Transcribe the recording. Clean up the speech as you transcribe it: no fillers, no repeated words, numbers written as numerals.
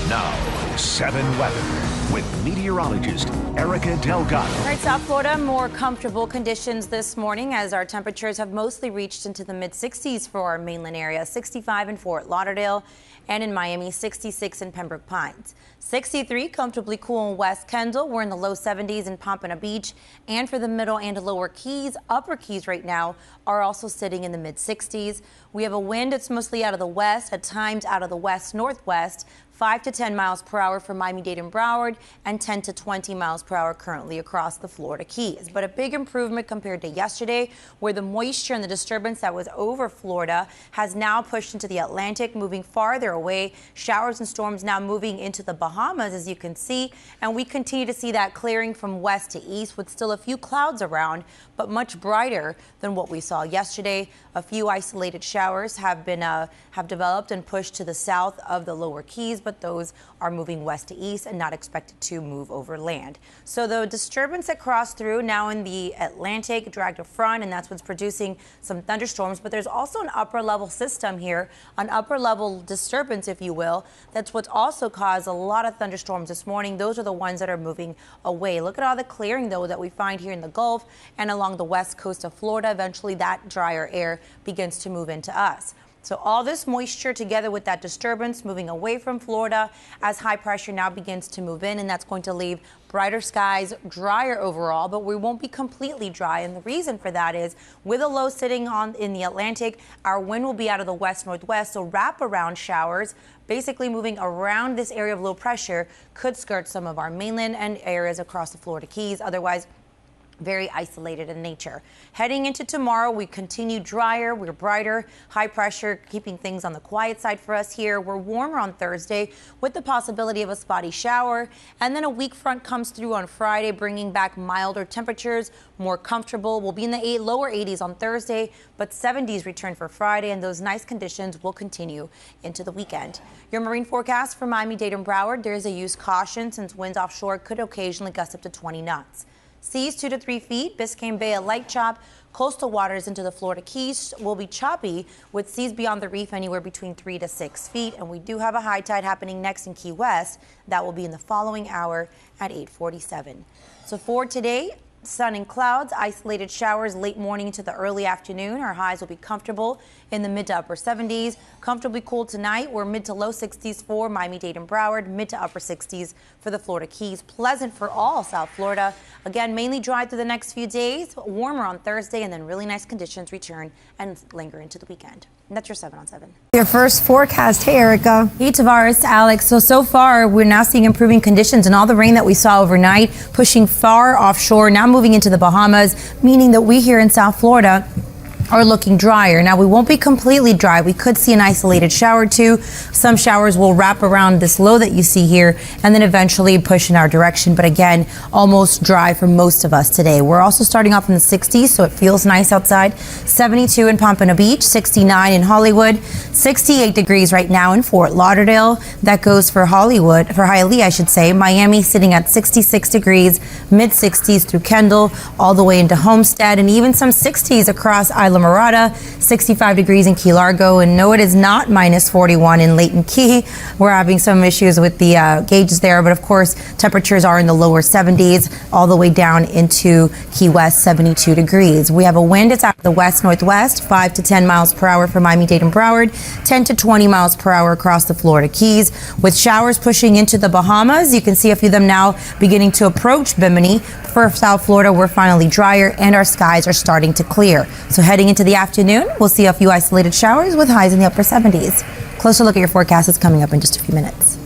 Now, 7 weather with meteorologist Erika Delgado. All right, South Florida, more comfortable conditions this morning as our temperatures have mostly reached into the mid-60s for our mainland area. 65 in Fort Lauderdale and in Miami, 66 in Pembroke Pines. 63 comfortably cool in West Kendall. We're in the low 70s in Pompano Beach. And for the middle and lower Keys, upper Keys right now are also sitting in the mid-60s. We have a wind that's mostly out of the west, at times out of the west-northwest. 5 to 10 miles per hour for Miami-Dade and Broward, and 10 to 20 miles per hour currently across the Florida Keys. But a big improvement compared to yesterday, where the moisture and the disturbance that was over Florida has now pushed into the Atlantic, moving farther away. Showers and storms now moving into the Bahamas, as you can see. And we continue to see that clearing from west to east with still a few clouds around, but much brighter than what we saw yesterday. A few isolated showers have developed and pushed to the south of the lower Keys, but those are moving west to east and not expected to move over land. So the disturbance that crossed through now in the Atlantic dragged a front, and that's what's producing some thunderstorms. But there's also an upper level system here, an upper level disturbance, if you will. That's what's also caused a lot of thunderstorms this morning. Those are the ones that are moving away. Look at all the clearing, though, that we find here in the Gulf and along the west coast of Florida. Eventually, that drier air begins to move into us. So all this moisture together with that disturbance moving away from Florida as high pressure now begins to move in, and that's going to leave brighter skies, drier overall, but we won't be completely dry. And the reason for that is with a low sitting in the Atlantic, our wind will be out of the west-northwest, so wraparound showers basically moving around this area of low pressure could skirt some of our mainland and areas across the Florida Keys. Otherwise, very isolated in nature. Heading into tomorrow, we continue drier, we're brighter, high pressure, keeping things on the quiet side for us here. We're warmer on Thursday with the possibility of a spotty shower. And then a weak front comes through on Friday, bringing back milder temperatures, more comfortable. We'll be in the lower 80s on Thursday, but 70s return for Friday, and those nice conditions will continue into the weekend. Your marine forecast for Miami-Dade and Broward, there's a use caution since winds offshore could occasionally gust up to 20 knots. Seas 2 to 3 feet, Biscayne Bay a light chop. Coastal waters into the Florida Keys will be choppy with seas beyond the reef anywhere between 3 to 6 feet. And we do have a high tide happening next in Key West. That will be in the following hour at 8:47. So for today, sun and clouds, isolated showers late morning to the early afternoon. Our highs will be comfortable in the mid to upper 70s. Comfortably cool tonight. We're mid to low 60s for Miami-Dade and Broward, mid to upper 60s for the Florida Keys. Pleasant for all South Florida. Again, mainly dry through the next few days, warmer on Thursday, and then really nice conditions return and linger into the weekend. And that's your 7 on 7. Your first forecast. Hey, Erika. Hey, Tavares, Alex. So far, we're now seeing improving conditions, and all the rain that we saw overnight pushing far offshore, now moving into the Bahamas, meaning that we here in South Florida are looking drier. Now, we won't be completely dry. We could see an isolated shower or two. Some showers will wrap around this low that you see here and then eventually push in our direction. But again, almost dry for most of us today. We're also starting off in the 60s, so it feels nice outside. 72 in Pompano Beach, 69 in Hollywood, 68 degrees right now in Fort Lauderdale. That goes for Hollywood, for Hialeah, I should say. Miami sitting at 66 degrees, mid 60s through Kendall, all the way into Homestead, and even some 60s across Isla Mirada, 65 degrees in Key Largo, and no, it is not minus 41 in Layton Key. We're having some issues with the gauges there, but of course, temperatures are in the lower 70s, all the way down into Key West, 72 degrees. We have a wind, it's out of the west-northwest, 5 to 10 miles per hour for Miami-Dade and Broward, 10 to 20 miles per hour across the Florida Keys, with showers pushing into the Bahamas. You can see a few of them now beginning to approach Bimini. For South Florida, we're finally drier, and our skies are starting to clear. So heading into the afternoon, we'll see a few isolated showers with highs in the upper 70s. Closer look at your forecast is coming up in just a few minutes.